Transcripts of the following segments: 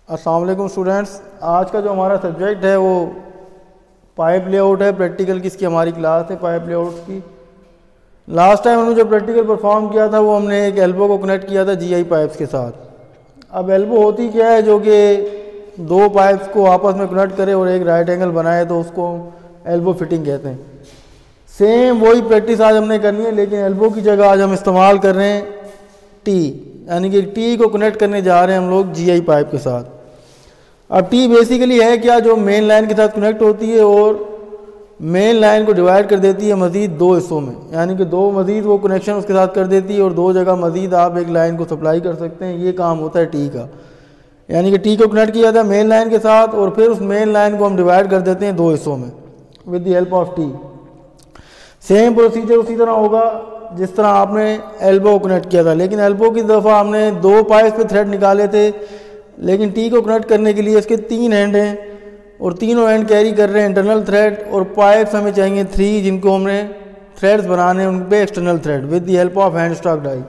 अस्सलाम वालेकुम स्टूडेंट्स। आज का जो हमारा सब्जेक्ट है वो पाइप लेआउट है। प्रैक्टिकल की इसकी हमारी क्लास है पाइप लेआउट की। लास्ट टाइम हमने जो प्रैक्टिकल परफॉर्म किया था वो हमने एक एल्बो को कनेक्ट किया था जीआई पाइप्स के साथ। अब एल्बो होती क्या है, जो कि दो पाइप्स को आपस में कनेक्ट करे और एक राइट एंगल बनाए, तो उसको एल्बो फिटिंग कहते हैं। सेम वही प्रैक्टिस आज हमने करनी है, लेकिन एल्बो की जगह आज हम इस्तेमाल कर रहे हैं टी, यानी कि टी को कनेक्ट करने जा रहे हैं हम लोग जीआई पाइप के साथ। अब टी बेसिकली है क्या, जो मेन लाइन के साथ कनेक्ट होती है और मेन लाइन को डिवाइड कर देती है मज़ीद दो हिस्सों में, यानी कि दो मज़ीद वो कनेक्शन उसके साथ कर देती है और दो जगह मज़ीद आप एक लाइन को सप्लाई कर सकते हैं। ये काम होता है टी का, यानी कि टी को कनेक्ट किया जाता है मेन लाइन के साथ और फिर उस मेन लाइन को हम डिवाइड कर देते हैं दो हिस्सों में with the help of T. Same procedure उसी तरह होगा जिस तरह आपने एल्बो को कनेक्ट किया था, लेकिन एल्बो की दफ़ा हमने दो पाइप्स पे थ्रेड निकाले थे, लेकिन टी को कनेक्ट करने के लिए इसके तीन एंड हैं और तीनों एंड कैरी कर रहे हैं इंटरनल थ्रेड, और पाइप्स हमें चाहिए 3 जिनको हमने थ्रेड्स बनाने हैं उन पे external thread with the help of hand stock die.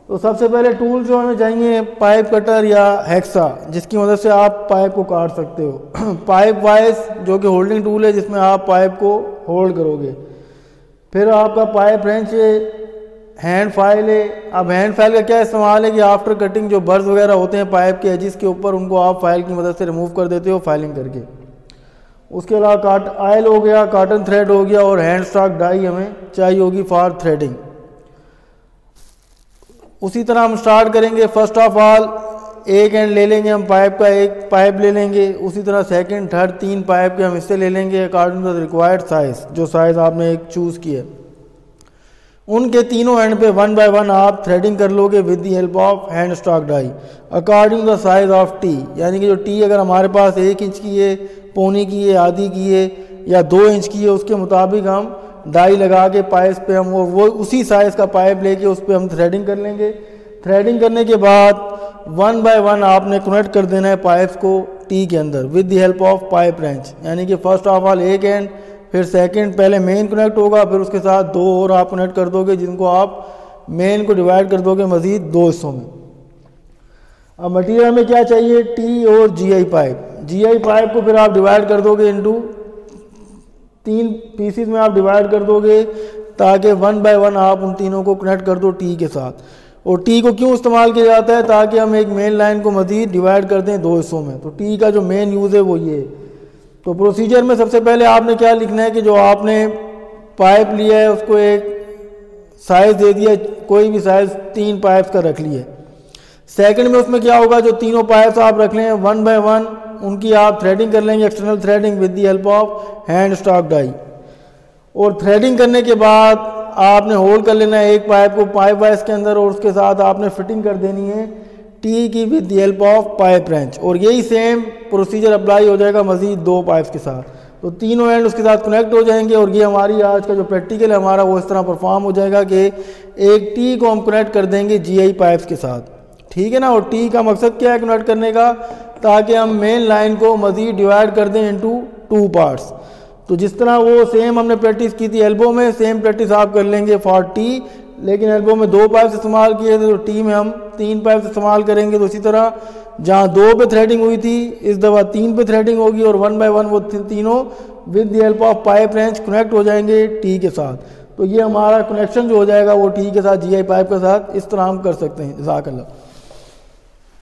तो सबसे पहले टूल जो हमें चाहिए पाइप कटर या हैक्सा, जिसकी मदद से आप पाइप को काट सकते हो। पाइप वाइज जो कि होल्डिंग टूल है जिसमें आप पाइप को होल्ड करोगे। फिर आपका पाइप रेंच है, हैंड फाइल है। अब हैंड फाइल का क्या इस्तेमाल है कि आफ्टर कटिंग जो बर्स वगैरह होते हैं पाइप के एजिस के ऊपर, उनको आप फाइल की मदद से रिमूव कर देते हो फाइलिंग करके। उसके अलावा आयल हो गया, कॉटन थ्रेड हो गया और हैंड स्टॉक डाई हमें चाहिए होगी फॉर थ्रेडिंग। उसी तरह हम स्टार्ट करेंगे। फर्स्ट ऑफ ऑल एक एंड ले लेंगे हम पाइप का, एक पाइप ले लेंगे। उसी तरह सेकंड थर्ड 3 पाइप के हम हिस्से ले लेंगे according to the required size, जो साइज आपने एक चूज़ किया। उनके तीनों एंड पे 1 बाय 1 आप थ्रेडिंग कर लोगे with the help of hand stock die according to the size of T, यानी कि जो टी अगर हमारे पास 1 इंच की है, पौनी की है, आधी की है या 2 इंच की है, उसके मुताबिक हम डाई लगा के पाइप पे हम वो उसी साइज़ का पाइप लेके उस पर हम थ्रेडिंग कर लेंगे। थ्रेडिंग करने के बाद 1 बाय 1 आपने कनेक्ट कर देना है पाइप्स को टी के अंदर with the help of pipe wrench, यानी कि फर्स्ट ऑफ ऑल एक एंड, फिर सेकंड, पहले मेन कनेक्ट होगा, फिर उसके साथ 2 और आप कनेक्ट कर दोगे जिनको आप मेन को डिवाइड कर दोगे मज़ीद 2 हिस्सों में। अब मटेरियल में क्या चाहिए, टी और जीआई पाइप। जीआई पाइप को फिर आप डिवाइड कर दोगे इनटू 3 पीसीज में आप डिवाइड कर दोगे, ताकि 1 बाय 1 आप उन तीनों को कनेक्ट कर दो टी के साथ। और टी को क्यों इस्तेमाल किया जाता है, ताकि हम एक मेन लाइन को मज़ीद डिवाइड कर दें 2 हिस्सों में। तो टी का जो मेन यूज़ है वो ये है। तो प्रोसीजर में सबसे पहले आपने क्या लिखना है कि जो आपने पाइप लिया है उसको एक साइज़ दे दिया, कोई भी साइज़ 3 पाइप्स का रख लिया। सेकंड में उसमें क्या होगा, जो तीनों पाइप्स आप रख लें 1 बाय 1 उनकी आप थ्रेडिंग कर लेंगे, external threading with the help of hand stock die. और थ्रेडिंग करने के बाद आपने होल्ड कर लेना है एक पाइप को पाइप वाइज के अंदर, और उसके साथ आपने फिटिंग कर देनी है टी की with the help of pipe wrench. और यही सेम प्रोसीजर अप्लाई हो जाएगा मज़ीद 2 पाइप्स के साथ। तो तीनों एंड उसके साथ कनेक्ट हो जाएंगे और ये हमारी आज का जो प्रैक्टिकल है हमारा वो इस तरह परफॉर्म हो जाएगा कि एक टी को हम कनेक्ट कर देंगे जीआई पाइप्स के साथ, ठीक है ना। और टी का मकसद क्या है कनेक्ट करने का, ताकि हम मेन लाइन को मज़ीद डिवाइड कर दें इनटू 2 पार्ट्स। तो जिस तरह वो सेम हमने प्रैक्टिस की थी एल्बो में, सेम प्रैक्टिस आप कर लेंगे फॉर टी, लेकिन एल्बो में 2 पाइप्स इस्तेमाल किए थे तो टी में हम 3 पाइप्स इस्तेमाल करेंगे। तो इसी तरह जहाँ 2 पे थ्रेडिंग हुई थी इस दफ़ा 3 पे थ्रेडिंग होगी और 1 बाय 1 वो तीनों with the help of pipe wrench connect हो जाएंगे टी के साथ। तो ये हमारा कनेक्शन जो हो जाएगा वो टी के साथ जीआई पाइप के साथ इस तरह हम कर सकते हैं। जज़ाकल्लाह।